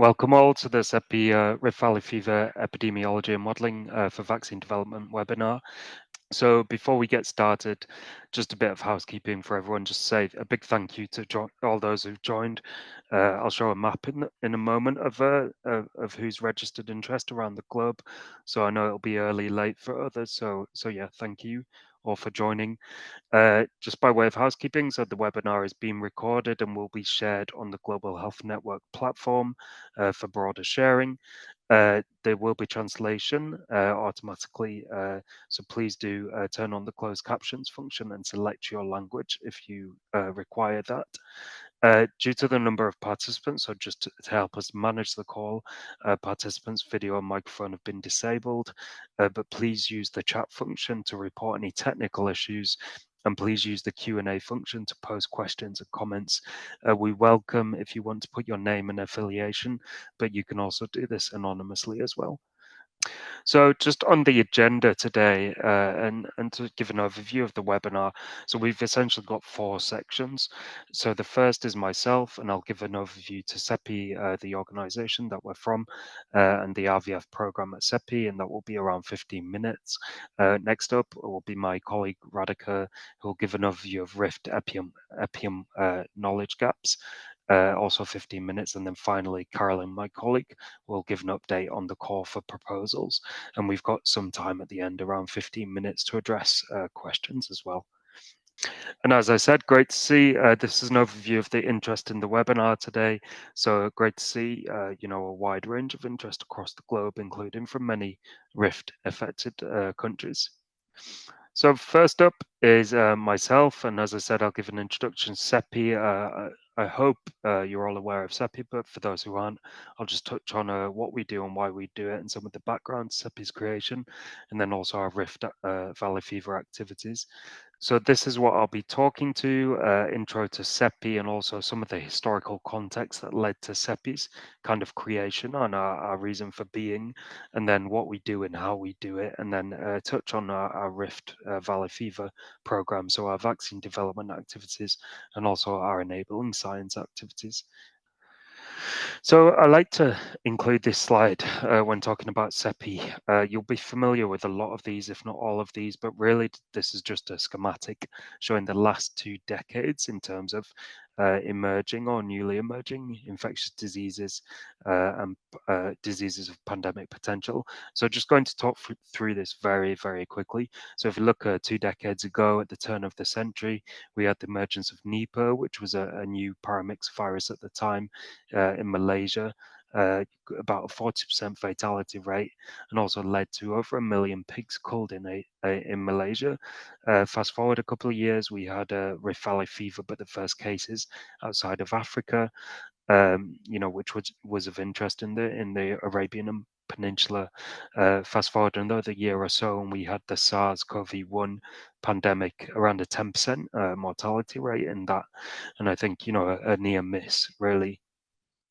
Welcome all to this Rift Valley Fever Epidemiology and Modelling for Vaccine Development webinar. So before we get started, just a bit of housekeeping for everyone. Just say a big thank you to all those who've joined. I'll show a map in a moment of who's registered interest around the globe. So I know it'll be early, late for others. So yeah, thank you all for joining. Just by way of housekeeping, so the webinar is being recorded and will be shared on the Global Health Network platform for broader sharing. There will be translation automatically, so please do turn on the closed captions function and select your language if you require that. Due to the number of participants, so just to help us manage the call, participants' video and microphone have been disabled, but please use the chat function to report any technical issues, and please use the Q&A function to post questions and comments. We welcome if you want to put your name and affiliation, but you can also do this anonymously as well. So just on the agenda today, and to give an overview of the webinar, so we've essentially got 4 sections. So the first is myself, and I'll give an overview to CEPI, the organization that we're from, and the RVF program at CEPI, and that will be around 15 minutes. Next up will be my colleague Radhika, who will give an overview of Rift EPIUM knowledge gaps. Also 15 minutes, and then finally Carolin, my colleague, will give an update on the call for proposals, and we've got some time at the end, around 15 minutes, to address questions as well. And as I said, great to see. This is an overview of the interest in the webinar today. So great to see, a wide range of interest across the globe, including from many rift-affected countries. So first up is myself, and as I said, I'll give an introduction. CEPI, I hope you're all aware of CEPI, but for those who aren't, I'll just touch on what we do and why we do it, and some of the background to CEPI's creation, and then also our Rift Valley Fever activities. So this is what I'll be talking to, intro to CEPI, and also some of the historical context that led to CEPI's kind of creation and our reason for being, and then what we do and how we do it, and then touch on our Rift Valley Fever program, so our vaccine development activities, and also our enabling science activities. So I like to include this slide when talking about CEPI. You'll be familiar with a lot of these, if not all of these, but really this is just a schematic showing the last 2 decades in terms of emerging or newly emerging infectious diseases and diseases of pandemic potential. So just going to talk through this very, very quickly. So if you look 2 decades ago at the turn of the century, we had the emergence of Nipah, which was a new paramyx virus at the time in Malaysia, about a 40% fatality rate, and also led to over 1 million pigs culled in Malaysia. Fast forward a couple of years, we had Rift Valley fever, but the first cases outside of Africa, which was of interest in the Arabian Peninsula. Fast forward another year or so, and we had the SARS-CoV-1 pandemic, around a 10% mortality rate in that, and I think a near miss really.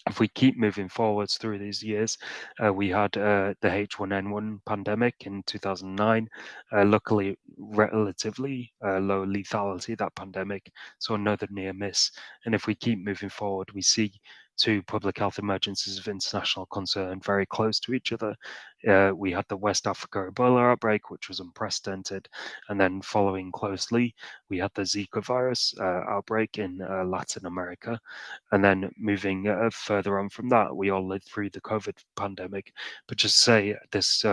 If we keep moving forwards through these years, we had the H1N1 pandemic in 2009. Luckily, relatively low lethality, that pandemic, so another near miss. And if we keep moving forward, we see 2 public health emergencies of international concern very close to each other. We had the West Africa Ebola outbreak, which was unprecedented, and then following closely, we had the Zika virus outbreak in Latin America. And then moving further on from that, we all lived through the COVID pandemic. But just say this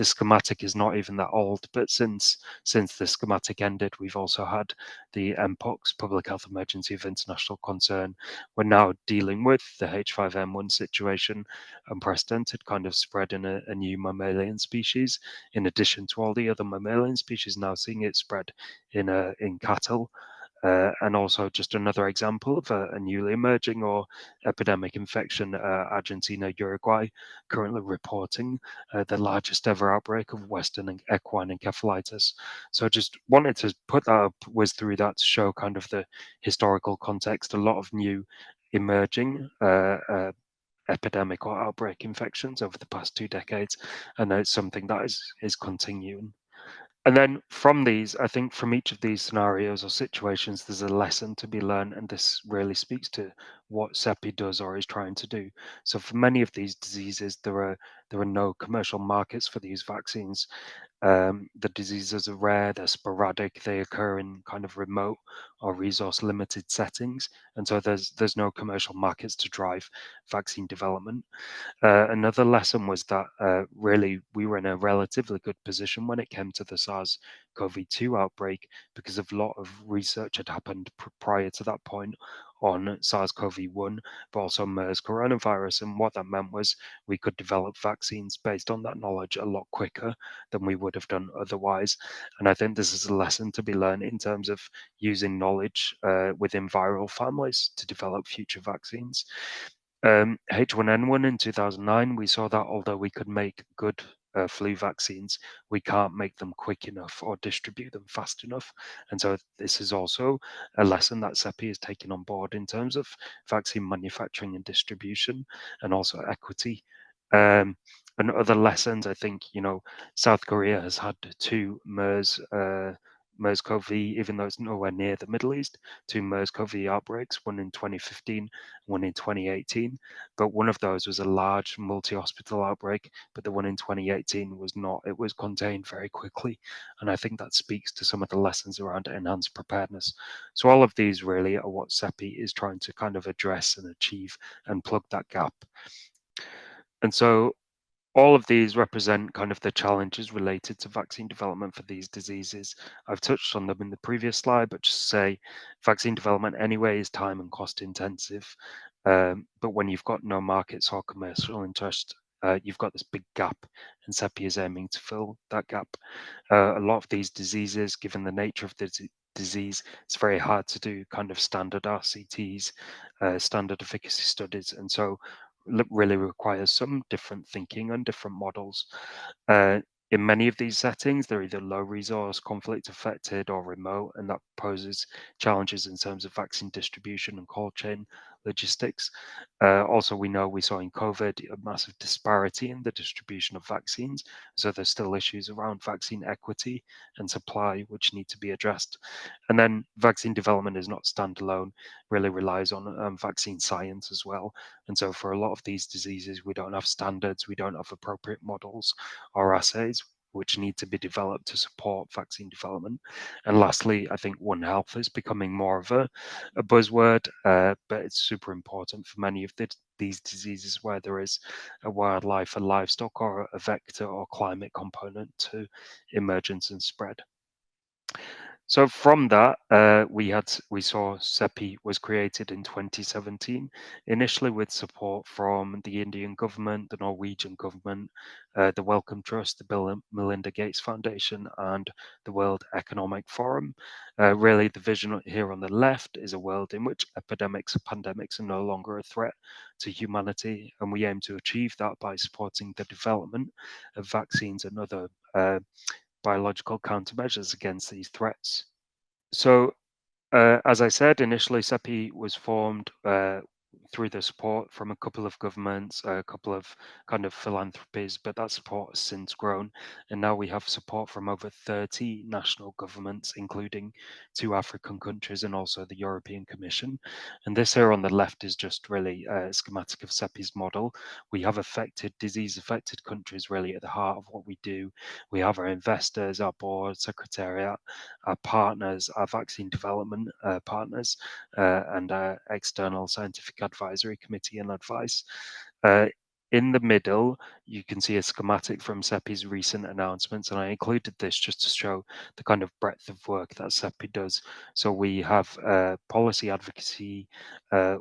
schematic is not even that old. But since the schematic ended, we've also had the Mpox, public health emergency of international concern. We're now dealing with the H5N1 situation, unprecedented kind of spread in a new mammalian species, in addition to all the other mammalian species now seeing it spread in cattle. And also just another example of a newly emerging or epidemic infection, Argentina, Uruguay, currently reporting the largest ever outbreak of Western equine encephalitis. So I just wanted to put that up, whiz through that to show kind of the historical context, a lot of new emerging epidemic or outbreak infections over the past 2 decades, and it's something that is continuing. And then from these, I think from each of these scenarios or situations, there's a lesson to be learned, and this really speaks to what CEPI does or is trying to do. So for many of these diseases, there are no commercial markets for these vaccines. The diseases are rare, they're sporadic, they occur in kind of remote or resource limited settings, and so there's no commercial markets to drive vaccine development. Another lesson was that really we were in a relatively good position when it came to the SARS-CoV-2 outbreak because a lot of research had happened prior to that point on SARS-CoV-1, but also MERS coronavirus. And what that meant was we could develop vaccines based on that knowledge a lot quicker than we would have done otherwise. And I think this is a lesson to be learned in terms of using knowledge within viral families to develop future vaccines. H1N1 in 2009, we saw that although we could make good flu vaccines, we can't make them quick enough or distribute them fast enough. And so this is also a lesson that CEPI is taking on board in terms of vaccine manufacturing and distribution and also equity. Um, and other lessons, I think, South Korea has had two MERS-CoV, even though it's nowhere near the Middle East, two MERS-CoV outbreaks, one in 2015, one in 2018. But one of those was a large multi-hospital outbreak, but the one in 2018 was not. It was contained very quickly. And I think that speaks to some of the lessons around enhanced preparedness. So all of these really are what CEPI is trying to kind of address and achieve and plug that gap. And so all of these represent kind of the challenges related to vaccine development for these diseases. I've touched on them in the previous slide, but just say vaccine development anyway is time and cost intensive. But when you've got no markets or commercial interest, you've got this big gap, and CEPI is aiming to fill that gap. A lot of these diseases, given the nature of the disease, it's very hard to do kind of standard RCTs, standard efficacy studies, and so really requires some different thinking and different models. Uh, in many of these settings, they're either low resource, conflict affected, or remote, and that poses challenges in terms of vaccine distribution and cold chain logistics. Also, we saw in COVID a massive disparity in the distribution of vaccines. So there's still issues around vaccine equity and supply, which need to be addressed. And then vaccine development is not standalone, really relies on vaccine science as well. And so for a lot of these diseases, we don't have standards, we don't have appropriate models or assays which need to be developed to support vaccine development. And lastly, I think One Health is becoming more of a buzzword, but it's super important for many of these diseases where there is a wildlife, a livestock, or a vector or climate component to emergence and spread. So from that, we saw CEPI was created in 2017, initially with support from the Indian government, the Norwegian government, the Wellcome Trust, the Bill and Melinda Gates Foundation, and the World Economic Forum. Really, the vision here on the left is a world in which epidemics and pandemics are no longer a threat to humanity, and we aim to achieve that by supporting the development of vaccines and other biological countermeasures against these threats. So, as I said, initially CEPI was formed through the support from a couple of governments, a couple of kind of philanthropies, but that support has since grown. And now we have support from over 30 national governments, including two African countries and also the European Commission. And this here on the left is just really a schematic of CEPI's model. We have disease affected countries really at the heart of what we do. We have our investors, our board, secretariat, our partners, our vaccine development partners, and our external scientific advisory committee and advice. In the middle, you can see a schematic from CEPI's recent announcements, and I included this just to show the kind of breadth of work that CEPI does. So we have policy advocacy,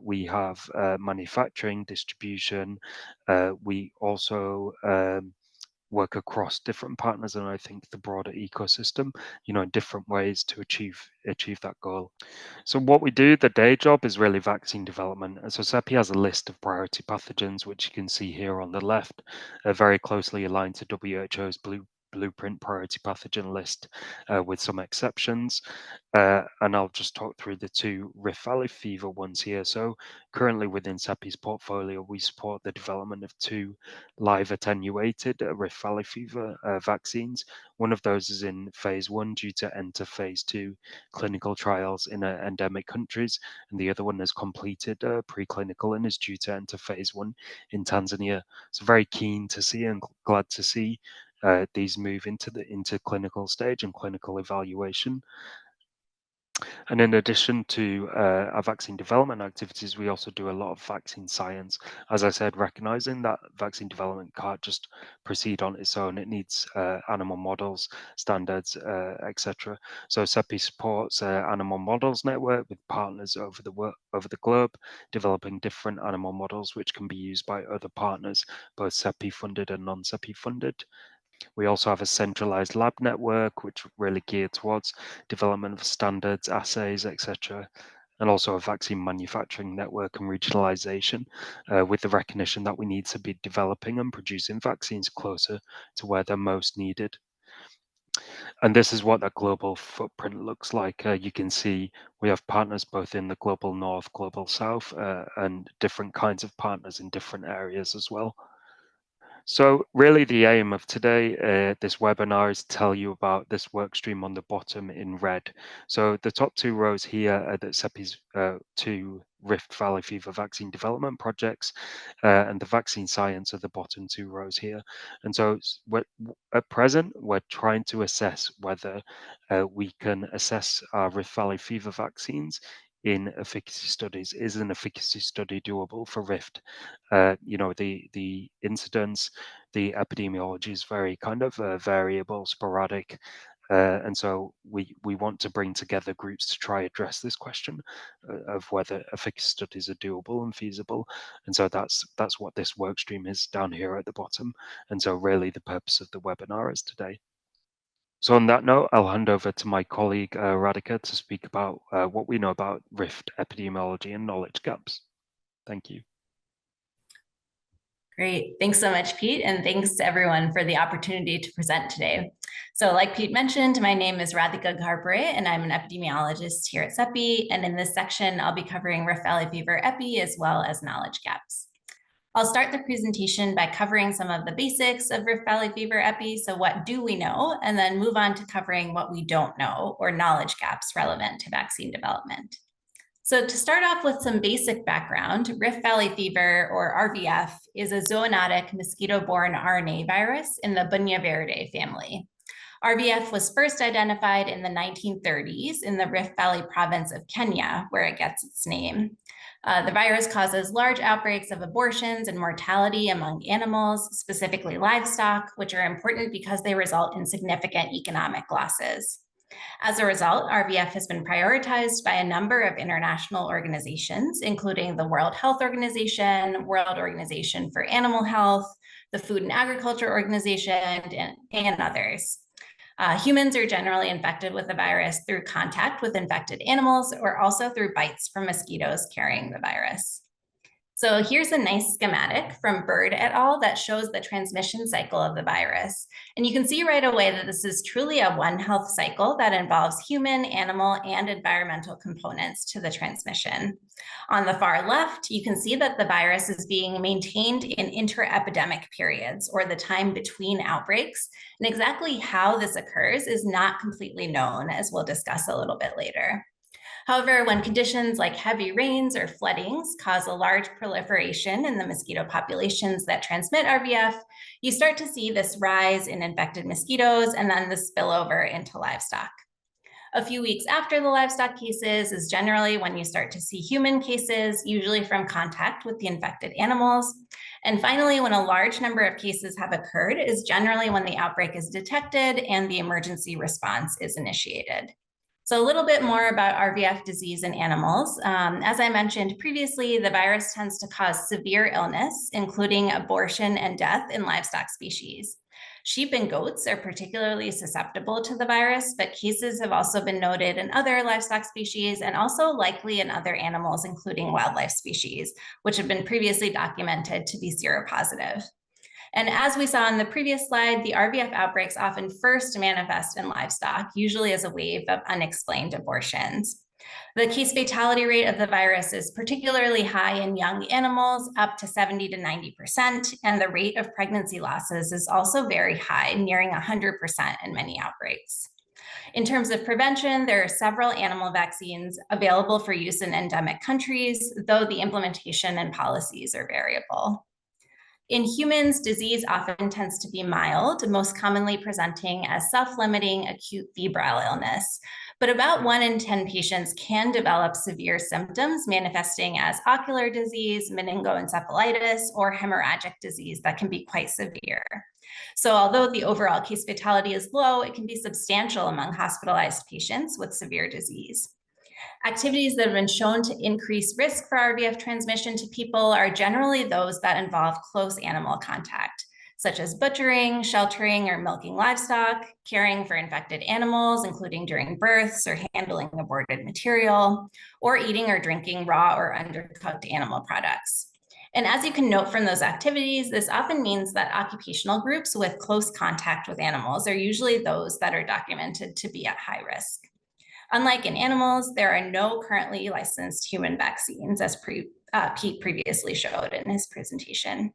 we have manufacturing, distribution, we also work across different partners and I think the broader ecosystem, in different ways to achieve that goal. So what we do, the day job, is really vaccine development. And so CEPI has a list of priority pathogens, which you can see here on the left, very closely aligned to WHO's blueprint priority pathogen list with some exceptions. And I'll just talk through the two Rift Valley fever ones here. So currently within CEPI's portfolio, we support the development of two live attenuated Rift Valley fever vaccines. One of those is in phase 1 due to enter phase 2 clinical trials in endemic countries, and the other one has completed preclinical and is due to enter phase 1 in Tanzania. So very keen to see and glad to see these move into clinical stage and clinical evaluation. And in addition to our vaccine development activities, we also do a lot of vaccine science. As I said, recognizing that vaccine development can't just proceed on its own. It needs animal models, standards, etc. So CEPI supports animal models network with partners over the globe, developing different animal models which can be used by other partners, both CEPI funded and non-CEPI funded. We also have a centralized lab network, which really geared towards development of standards, assays, etc. And also a vaccine manufacturing network and regionalization with the recognition that we need to be developing and producing vaccines closer to where they're most needed. And this is what that global footprint looks like. You can see we have partners both in the global north, global south, and different kinds of partners in different areas as well. So really the aim of today, this webinar, is to tell you about this work stream on the bottom in red. So the top two rows here are the CEPI's two Rift Valley fever vaccine development projects, and the vaccine science are the bottom two rows here. And so at present, we're trying to assess whether we can assess our Rift Valley fever vaccines in efficacy studies. Is an efficacy study doable for Rift? The incidence, the epidemiology is very kind of variable, sporadic, and so we want to bring together groups to try address this question of whether efficacy studies are doable and feasible. And so that's what this work stream is down here at the bottom. And so really the purpose of the webinar is today. So on that note, I'll hand over to my colleague Radhika to speak about what we know about Rift epidemiology and knowledge gaps. Thank you. Great. Thanks so much, Pete. And thanks to everyone for the opportunity to present today. So like Pete mentioned, my name is Radhika Gharpure, and I'm an epidemiologist here at CEPI. And in this section, I'll be covering Rift Valley fever epi as well as knowledge gaps. I'll start the presentation by covering some of the basics of Rift Valley fever epi. So what do we know? And then move on to covering what we don't know, or knowledge gaps relevant to vaccine development. So to start off with some basic background, Rift Valley fever, or RVF, is a zoonotic mosquito-borne RNA virus in the Bunyaviridae family. RVF was first identified in the 1930s in the Rift Valley province of Kenya, where it gets its name. The virus causes large outbreaks of abortions and mortality among animals, specifically livestock, which are important because they result in significant economic losses. As a result, RVF has been prioritized by a number of international organizations, including the World Health Organization, World Organization for Animal Health, the Food and Agriculture Organization, and others. Humans are generally infected with the virus through contact with infected animals or also through bites from mosquitoes carrying the virus. So here's a nice schematic from Bird et al. That shows the transmission cycle of the virus. And you can see right away that this is truly a One Health cycle that involves human, animal, and environmental components to the transmission. On the far left, you can see that the virus is being maintained in inter-epidemic periods, or the time between outbreaks. And exactly how this occurs is not completely known, as we'll discuss a little bit later. However, when conditions like heavy rains or floodings cause a large proliferation in the mosquito populations that transmit RVF, you start to see this rise in infected mosquitoes and then the spillover into livestock. A few weeks after the livestock cases is generally when you start to see human cases, usually from contact with the infected animals. And finally, when a large number of cases have occurred is generally when the outbreak is detected and the emergency response is initiated. So a little bit more about RVF disease in animals. As I mentioned previously, the virus tends to cause severe illness, including abortion and death in livestock species. Sheep and goats are particularly susceptible to the virus, but cases have also been noted in other livestock species and also likely in other animals, including wildlife species, which have been previously documented to be seropositive. And as we saw in the previous slide, the RVF outbreaks often first manifest in livestock, usually as a wave of unexplained abortions. The case fatality rate of the virus is particularly high in young animals, up to 70 to 90%, and the rate of pregnancy losses is also very high, nearing 100% in many outbreaks. In terms of prevention, there are several animal vaccines available for use in endemic countries, though the implementation and policies are variable. In humans, disease often tends to be mild, most commonly presenting as self-limiting acute febrile illness. But about 1 in 10 patients can develop severe symptoms manifesting as ocular disease, meningoencephalitis, or hemorrhagic disease that can be quite severe. So although the overall case fatality is low, it can be substantial among hospitalized patients with severe disease. Activities that have been shown to increase risk for RVF transmission to people are generally those that involve close animal contact, such as butchering, sheltering, or milking livestock, caring for infected animals, including during births or handling aborted material, or eating or drinking raw or undercooked animal products. And as you can note from those activities, this often means that occupational groups with close contact with animals are usually those that are documented to be at high risk. Unlike in animals, there are no currently licensed human vaccines, as Pete previously showed in his presentation.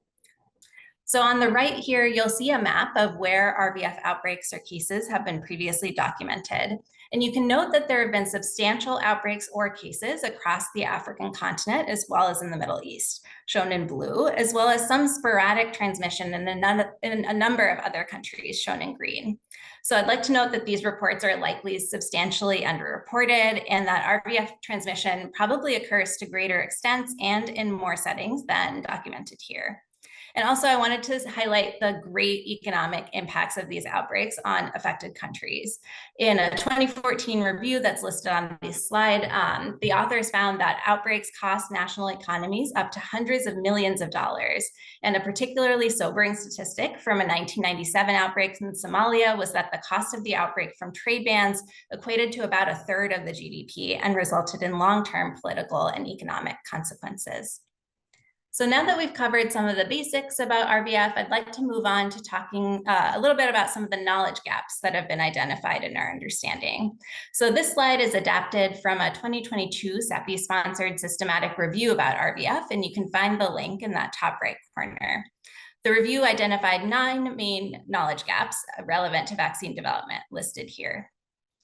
So on the right here, you'll see a map of where RVF outbreaks or cases have been previously documented. And you can note that there have been substantial outbreaks or cases across the African continent, as well as in the Middle East, shown in blue, as well as some sporadic transmission in a number of other countries, shown in green. So I'd like to note that these reports are likely substantially underreported and that RVF transmission probably occurs to greater extents and in more settings than documented here. And also I wanted to highlight the great economic impacts of these outbreaks on affected countries. In a 2014 review that's listed on this slide, the authors found that outbreaks cost national economies up to hundreds of millions of dollars. And a particularly sobering statistic from a 1997 outbreak in Somalia was that the cost of the outbreak from trade bans equated to about 1/3 of the GDP and resulted in long-term political and economic consequences. So now that we've covered some of the basics about RVF, I'd like to move on to talking a little bit about some of the knowledge gaps that have been identified in our understanding. So this slide is adapted from a 2022 CEPI-sponsored systematic review about RVF, and you can find the link in that top right corner. The review identified 9 main knowledge gaps relevant to vaccine development listed here.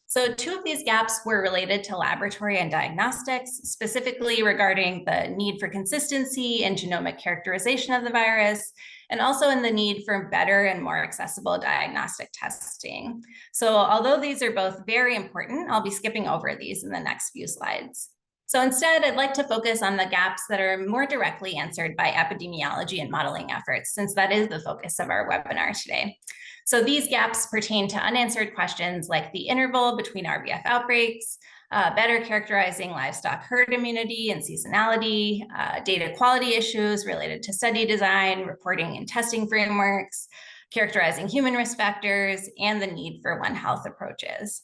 So 2 of these gaps were related to laboratory and diagnostics, specifically regarding the need for consistency in genomic characterization of the virus, and also in the need for better and more accessible diagnostic testing. So although these are both very important, I'll be skipping over these in the next few slides. So instead, I'd like to focus on the gaps that are more directly answered by epidemiology and modeling efforts, since that is the focus of our webinar today. So these gaps pertain to unanswered questions like the interval between RVF outbreaks, better characterizing livestock herd immunity and seasonality, data quality issues related to study design, reporting and testing frameworks, characterizing human risk factors, and the need for One Health approaches.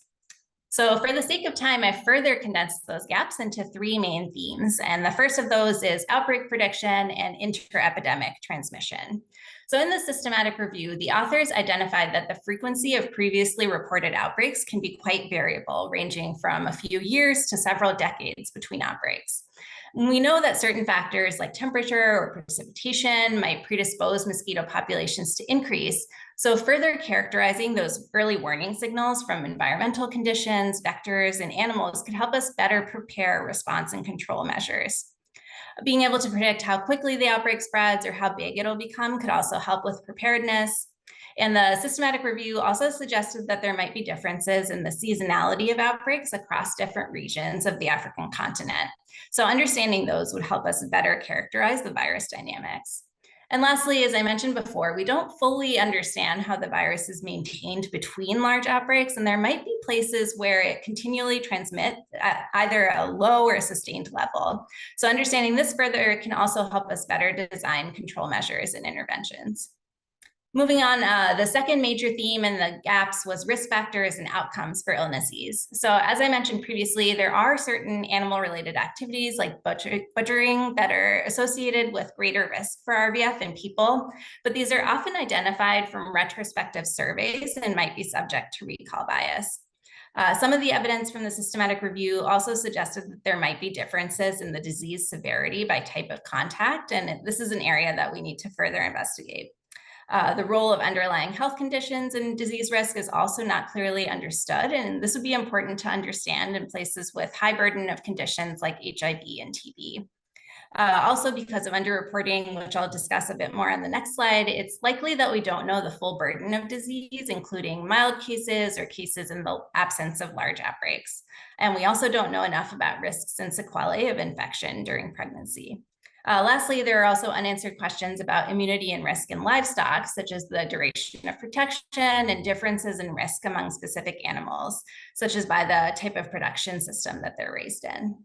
So for the sake of time, I've further condensed those gaps into 3 main themes. And the first of those is outbreak prediction and inter-epidemic transmission. So in the systematic review, the authors identified that the frequency of previously reported outbreaks can be quite variable, ranging from a few years to several decades between outbreaks. And we know that certain factors like temperature or precipitation might predispose mosquito populations to increase. So further characterizing those early warning signals from environmental conditions, vectors, and animals could help us better prepare response and control measures. Being able to predict how quickly the outbreak spreads or how big it'll become could also help with preparedness. And the systematic review also suggested that there might be differences in the seasonality of outbreaks across different regions of the African continent. So understanding those would help us better characterize the virus dynamics. And lastly, as I mentioned before, we don't fully understand how the virus is maintained between large outbreaks, and there might be places where it continually transmits at either a low or a sustained level. So understanding this further can also help us better design control measures and interventions. Moving on, the second major theme in the gaps was risk factors and outcomes for illnesses. So as I mentioned previously, there are certain animal-related activities like butchering that are associated with greater risk for RVF in people, but these are often identified from retrospective surveys and might be subject to recall bias. Some of the evidence from the systematic review also suggested that there might be differences in the disease severity by type of contact, and this is an area that we need to further investigate. The role of underlying health conditions and disease risk is also not clearly understood, and this would be important to understand in places with high burden of conditions like HIV and TB. Also, because of underreporting, which I'll discuss a bit more on the next slide, it's likely that we don't know the full burden of disease, including mild cases or cases in the absence of large outbreaks. And we also don't know enough about risks and sequelae of infection during pregnancy. Lastly, there are also unanswered questions about immunity and risk in livestock, such as the duration of protection and differences in risk among specific animals, such as by the type of production system that they're raised in.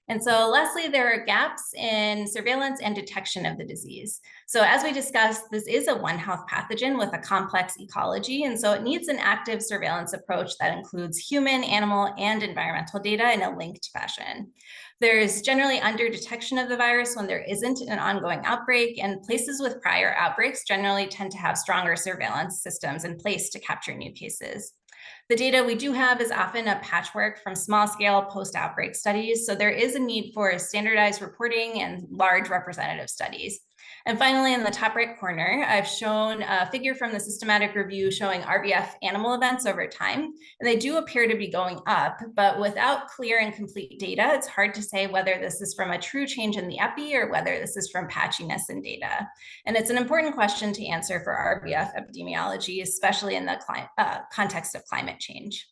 And so lastly, there are gaps in surveillance and detection of the disease. So as we discussed, this is a One Health pathogen with a complex ecology, and so it needs an active surveillance approach that includes human, animal, and environmental data in a linked fashion. There's generally under detection of the virus when there isn't an ongoing outbreak, and places with prior outbreaks generally tend to have stronger surveillance systems in place to capture new cases. The data we do have is often a patchwork from small-scale post-outbreak studies, so there is a need for standardized reporting and large representative studies. And finally, in the top right corner, I've shown a figure from the systematic review showing RVF animal events over time, and they do appear to be going up, but without clear and complete data, it's hard to say whether this is from a true change in the epi or whether this is from patchiness in data. And it's an important question to answer for RVF epidemiology, especially in the context of climate change.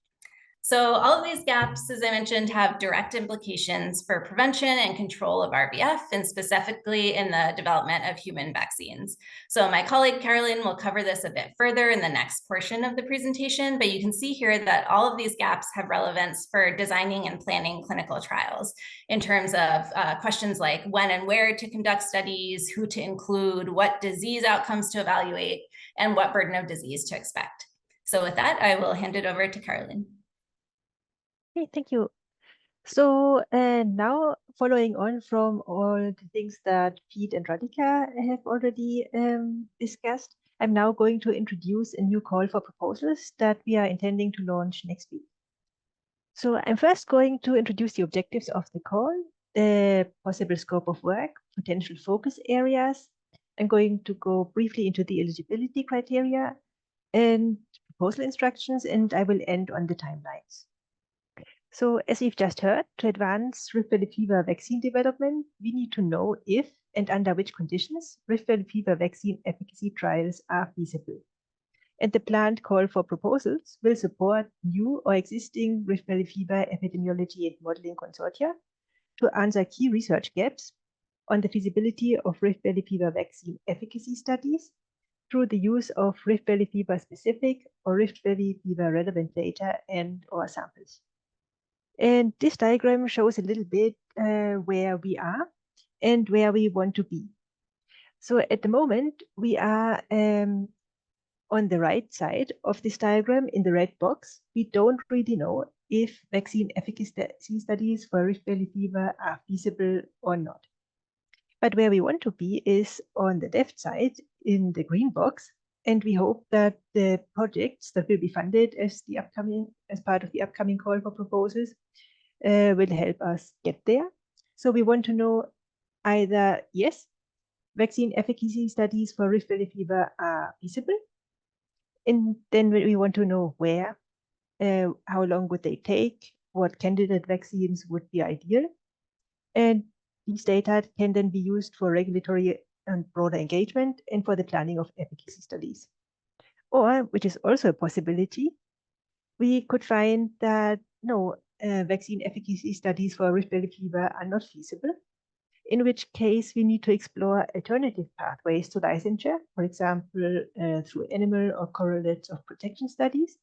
So all of these gaps, as I mentioned, have direct implications for prevention and control of RVF, and specifically in the development of human vaccines. So my colleague Carolin will cover this a bit further in the next portion of the presentation, but you can see here that all of these gaps have relevance for designing and planning clinical trials in terms of questions like when and where to conduct studies, who to include, what disease outcomes to evaluate, and what burden of disease to expect. So with that, I will hand it over to Carolin. Okay, thank you. So now, following on from all the things that Pete and Radhika have already discussed, I'm now going to introduce a new call for proposals that we are intending to launch next week. So I'm first going to introduce the objectives of the call, the possible scope of work, potential focus areas. I'm going to go briefly into the eligibility criteria and proposal instructions, and I will end on the timelines. So as we've just heard, to advance Rift Valley fever vaccine development, we need to know if and under which conditions Rift Valley fever vaccine efficacy trials are feasible. And the planned call for proposals will support new or existing Rift Valley fever epidemiology and modeling consortia to answer key research gaps on the feasibility of Rift Valley fever vaccine efficacy studies through the use of Rift Valley fever specific or Rift Valley fever relevant data and/or samples. And this diagram shows a little bit where we are and where we want to be. So at the moment, we are on the right side of this diagram in the red box. We don't really know if vaccine efficacy studies for Rift Valley fever are feasible or not. But where we want to be is on the left side in the green box. And we hope that the projects that will be funded as part of the upcoming call for proposals will help us get there. So we want to know either, yes, vaccine efficacy studies for Rift Valley fever are feasible. And then we want to know where, how long would they take, what candidate vaccines would be ideal. And these data can then be used for regulatory and broader engagement and for the planning of efficacy studies. Or, which is also a possibility, we could find that no, vaccine efficacy studies for Rift Valley fever are not feasible, in which case we need to explore alternative pathways to licensure, for example, through animal or correlates of protection studies.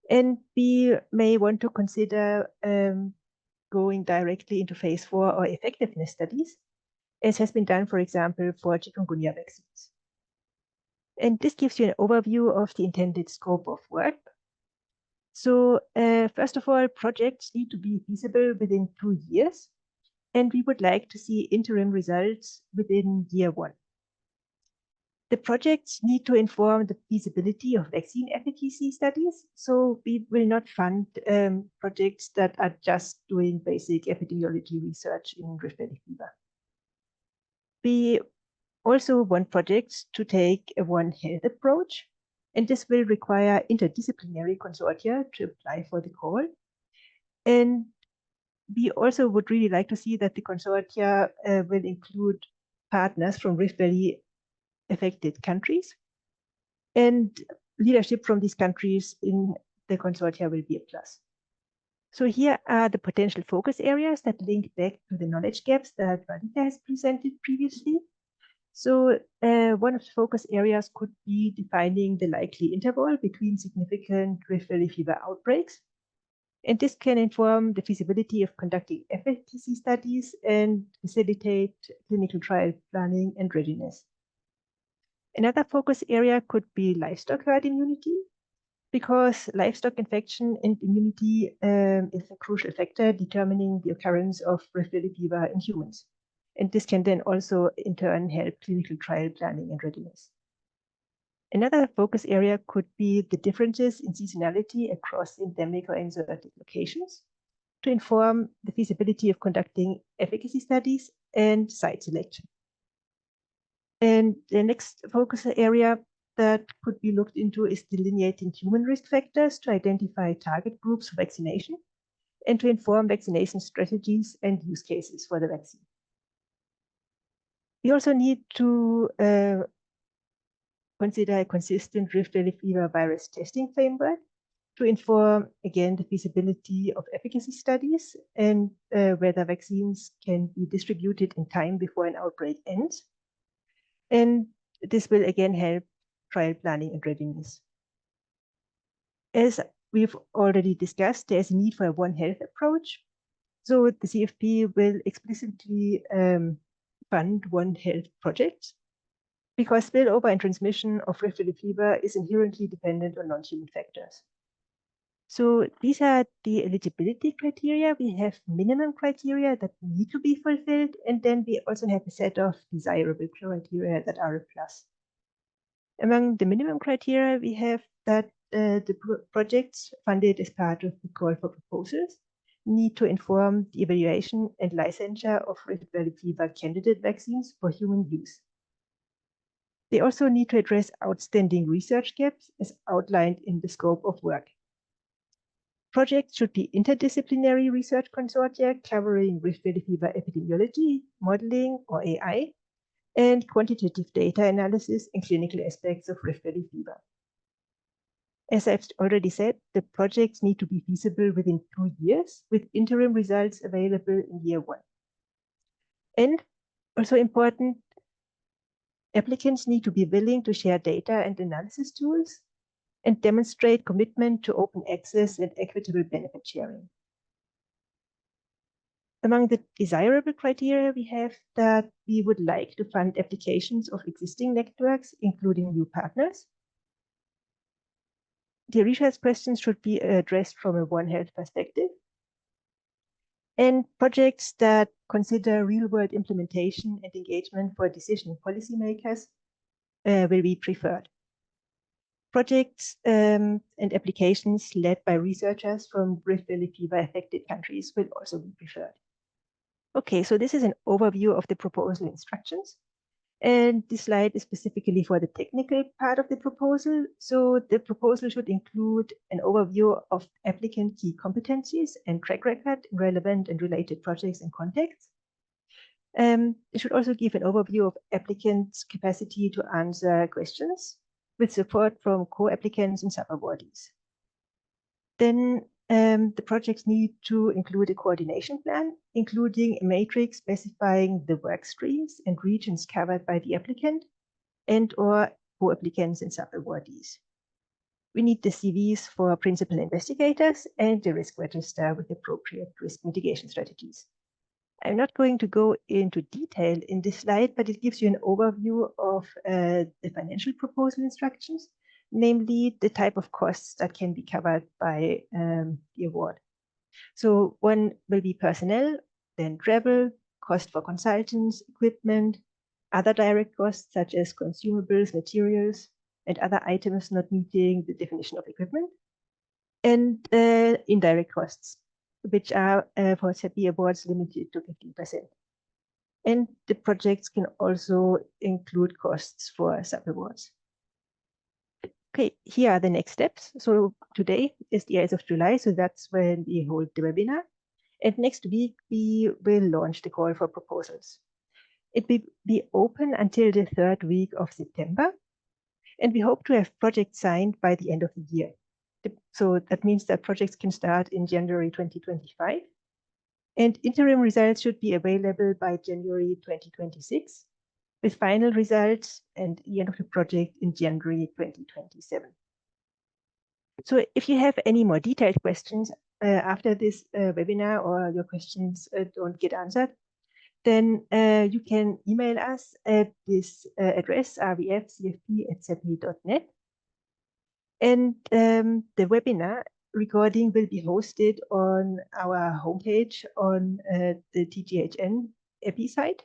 And we may want to consider going directly into phase 4 or effectiveness studies, as has been done, for example, for chikungunya vaccines. And this gives you an overview of the intended scope of work. So first of all, projects need to be feasible within 2 years, and we would like to see interim results within year 1. The projects need to inform the feasibility of vaccine efficacy studies, so we will not fund projects that are just doing basic epidemiology research in Rift Valley fever. We also want projects to take a One Health approach, and this will require interdisciplinary consortia to apply for the call. And we also would really like to see that the consortia will include partners from Rift Valley affected countries, and leadership from these countries in the consortia will be a plus. So here are the potential focus areas that link back to the knowledge gaps that Radhika has presented previously. So one of the focus areas could be defining the likely interval between significant Rift Valley fever outbreaks. And this can inform the feasibility of conducting efficacy studies and facilitate clinical trial planning and readiness. Another focus area could be livestock herd immunity, because livestock infection and immunity is a crucial factor determining the occurrence of Rift Valley fever in humans. And this can then also, in turn, help clinical trial planning and readiness. Another focus area could be the differences in seasonality across endemic or exotic locations to inform the feasibility of conducting efficacy studies and site selection. And the next focus area that could be looked into is delineating human risk factors to identify target groups for vaccination and to inform vaccination strategies and use cases for the vaccine. We also need to consider a consistent Rift Valley fever virus testing framework to inform, again, the feasibility of efficacy studies and whether vaccines can be distributed in time before an outbreak ends. And this will again help trial planning and readiness. As we've already discussed, there's a need for a One Health approach. So the CFP will explicitly fund One Health projects because spillover and transmission of Rift Valley fever is inherently dependent on non-human factors. So these are the eligibility criteria. We have minimum criteria that need to be fulfilled, and then we also have a set of desirable criteria that are a plus. Among the minimum criteria, we have that the projects funded as part of the call for proposals need to inform the evaluation and licensure of Rift Valley fever candidate vaccines for human use. They also need to address outstanding research gaps as outlined in the scope of work. Projects should be interdisciplinary research consortia covering Rift Valley fever epidemiology, modeling, or AI, and quantitative data analysis and clinical aspects of Rift Valley fever. As I've already said, the projects need to be feasible within 2 years, with interim results available in year 1. And also important, applicants need to be willing to share data and analysis tools and demonstrate commitment to open access and equitable benefit sharing. Among the desirable criteria, we have that we would like to fund applications of existing networks, including new partners. The research questions should be addressed from a One Health perspective. And projects that consider real-world implementation and engagement for decision policymakers will be preferred. Projects and applications led by researchers from Rift Valley fever affected countries will also be preferred. Okay, so this is an overview of the proposal instructions. And this slide is specifically for the technical part of the proposal. So the proposal should include an overview of applicant key competencies and track record in relevant and related projects and contexts. It should also give an overview of applicants' capacity to answer questions with support from co-applicants and sub-awardees. Then the projects need to include a coordination plan, including a matrix specifying the work streams and regions covered by the applicant and/or co-applicants and sub-awardees. We need the CVs for principal investigators and the risk register with appropriate risk mitigation strategies. I'm not going to go into detail in this slide, but it gives you an overview of the financial proposal instructions, namely the type of costs that can be covered by the award. So one will be personnel, then travel, cost for consultants, equipment, other direct costs such as consumables, materials, and other items not meeting the definition of equipment, and indirect costs, which are for CEPI awards limited to 15%. And the projects can also include costs for sub-awards. Okay, here are the next steps. So today is the 8th of July, so that's when we hold the webinar. And next week, we will launch the call for proposals. It will be open until the 3rd week of September. And we hope to have projects signed by the end of the year. So that means that projects can start in January 2025. And interim results should be available by January 2026, with final results and the end of the project in January 2027. So if you have any more detailed questions after this webinar, or your questions don't get answered, then you can email us at this address, rvfcfp@cepi.net. And the webinar recording will be hosted on our homepage on the TGHN EPI site.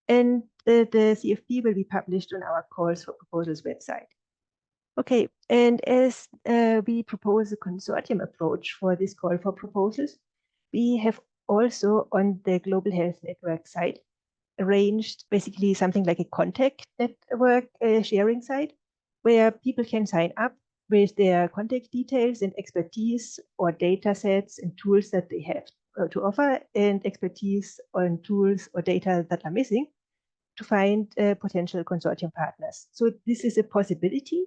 And the CFP will be published on our Calls for Proposals website. Okay, and as we propose a consortium approach for this call for proposals, we have also on the Global Health Network site arranged basically something like a contact network sharing site where people can sign up with their contact details and expertise or data sets and tools that they have to offer, and expertise on tools or data that are missing to find potential consortium partners. So this is a possibility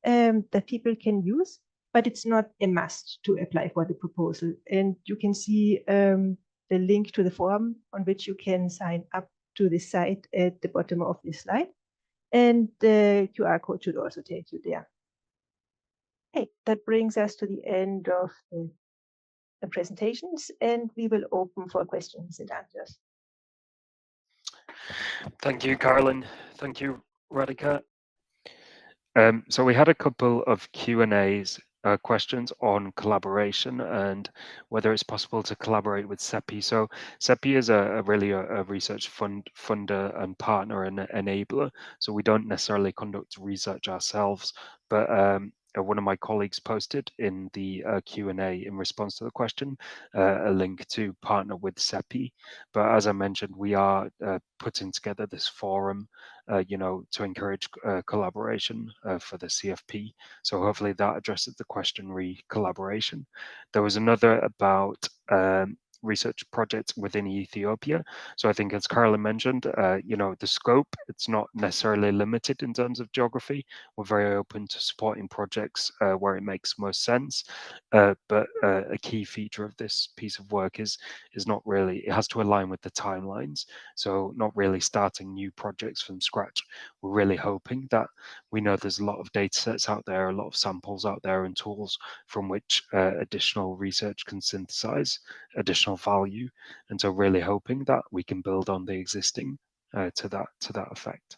that people can use, but it's not a must to apply for the proposal. And you can see the link to the form on which you can sign up to the site at the bottom of this slide. And the QR code should also take you there. Okay, that brings us to the end of the presentations, and we will open for questions and answers. Thank you, Carolin. Thank you, Radhika. So we had a couple of Q&As, questions on collaboration and whether it's possible to collaborate with CEPI. So CEPI is really a research funder and partner and enabler. So we don't necessarily conduct research ourselves, but one of my colleagues posted in the Q&A in response to the question a link to partner with CEPI. But as I mentioned, we are putting together this forum to encourage collaboration for the CFP. So hopefully that addresses the question collaboration. There was another about research projects within Ethiopia. So I think, as Carolin mentioned, the scope, it's not necessarily limited in terms of geography. We're very open to supporting projects where it makes most sense. But a key feature of this piece of work is not really, it has to align with the timelines. So not really starting new projects from scratch. We're really hoping that we know there's a lot of data sets out there, a lot of samples out there and tools from which additional research can synthesize additional value. And so really hoping that we can build on the existing to that effect.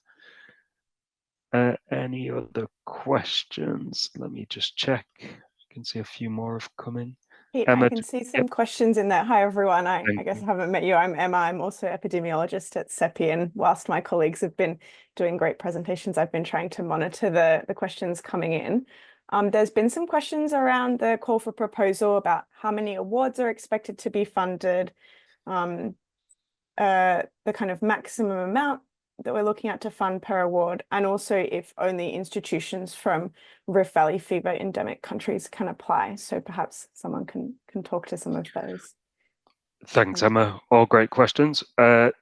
Any other questions? Let me just check. I can see a few more have come in. Emma, I can see some questions in there. Hi, everyone. I guess I haven't met you. I'm Emma. I'm also epidemiologist at CEPI. And whilst my colleagues have been doing great presentations, I've been trying to monitor the questions coming in. There's been some questions around the call for proposal about how many awards are expected to be funded, the kind of maximum amount that we're looking at to fund per award, and also if only institutions from Rift Valley fever endemic countries can apply. So perhaps someone can talk to some of those. Thanks, Emma. All great questions.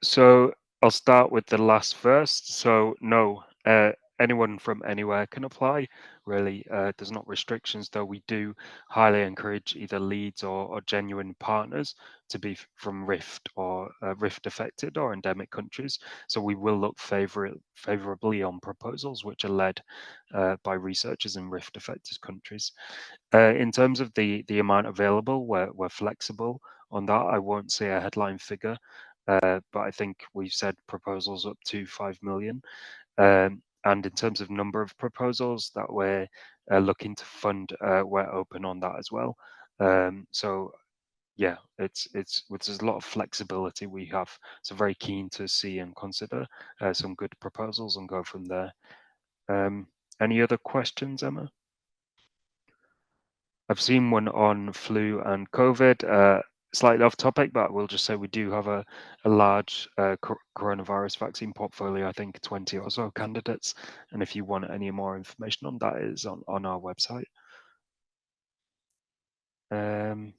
So I'll start with the last first. So no, anyone from anywhere can apply. Really, there's not restrictions, though we do highly encourage either leads or genuine partners to be from rift or rift affected or endemic countries. So we will look favorably on proposals which are led by researchers in rift affected countries. In terms of the amount available, we're flexible on that. I won't say a headline figure, but I think we've said proposals up to 5 million. And in terms of number of proposals that we're looking to fund, we're open on that as well. So yeah, there's a lot of flexibility we have. So very keen to see and consider some good proposals and go from there. Any other questions, Emma? I've seen one on flu and COVID. Slightly off topic, but we'll just say we do have a large coronavirus vaccine portfolio, I think 20 or so candidates. And if you want any more information on that, is on our website. There's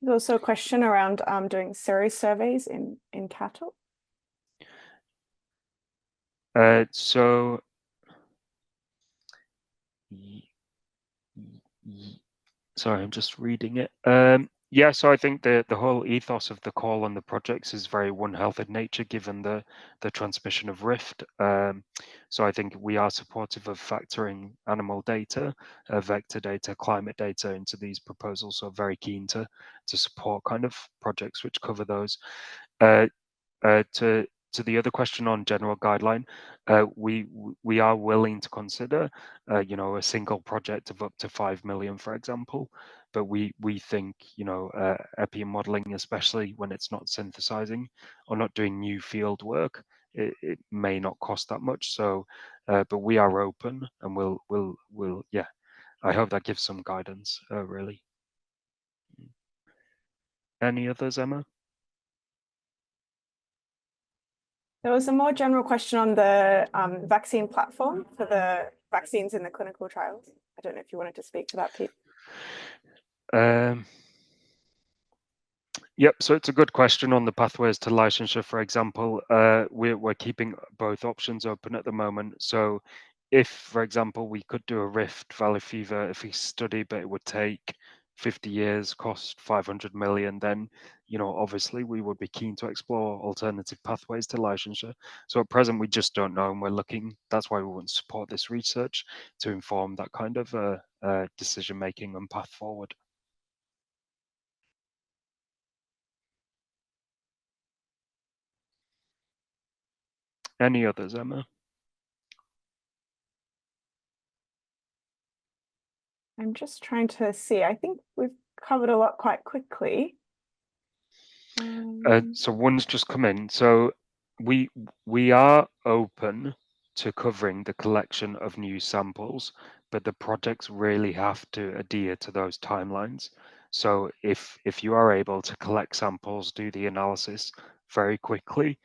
also a question around doing series surveys in cattle. So sorry, I'm just reading it. Yeah, so I think the whole ethos of the call on the projects is very One Health in nature, given the transmission of rift. So I think we are supportive of factoring animal data, vector data, climate data into these proposals. So very keen to support kind of projects which cover those. To the other question on general guideline, we are willing to consider, a single project of up to 5 million, for example. But we think, epi modeling, especially when it's not synthesizing or not doing new field work, it may not cost that much. So, but we are open, and we'll yeah. I hope that gives some guidance, really. Any others, Emma? There was a more general question on the vaccine platform for the vaccines in the clinical trials. I don't know if you wanted to speak to that, Pete. Yep, so it's a good question on the pathways to licensure, for example. We're keeping both options open at the moment. So if, for example, we could do a Rift Valley Fever study, but it would take 50 years, cost 500 million, then, obviously we would be keen to explore alternative pathways to licensure. So at present, we just don't know, and we're looking, that's why we want to support this research to inform that kind of decision-making and path forward. Any others, Emma? I'm just trying to see. I think we've covered a lot quite quickly. So one's just come in. So we are open to covering the collection of new samples, but the projects really have to adhere to those timelines. So if you are able to collect samples, do the analysis very quickly,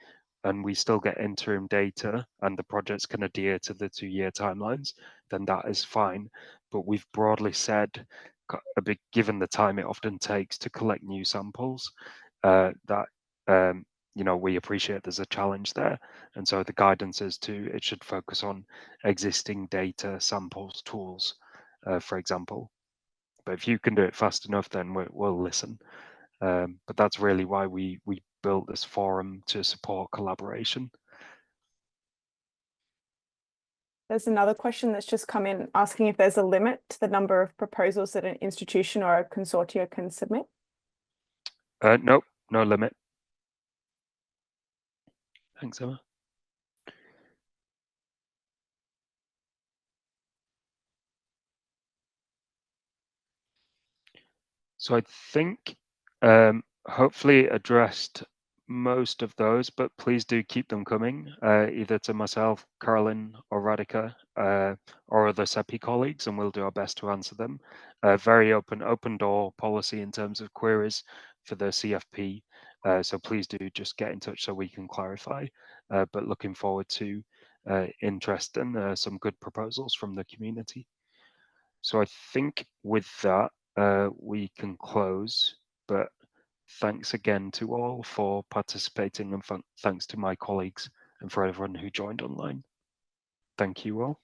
and we still get interim data and the projects can adhere to the 2-year timelines, then that is fine. But we've broadly said, given the time it often takes to collect new samples, that we appreciate there's a challenge there, and so the guidance is it should focus on existing data, samples, tools, for example. But if you can do it fast enough, then we'll listen. But that's really why we built this forum, to support collaboration. There's another question that's just come in asking if there's a limit to the number of proposals that an institution or a consortia can submit. Nope, no limit. Thanks, Emma. So I think hopefully addressed most of those, but please do keep them coming, either to myself, Carolin, or Radhika, or other CEPI colleagues, and we'll do our best to answer them. Very open door policy in terms of queries for the CFP, so please do just get in touch so we can clarify, but looking forward to interest and some good proposals from the community. So I think with that, we can close, but thanks again to all for participating, and thanks to my colleagues and for everyone who joined online. Thank you all.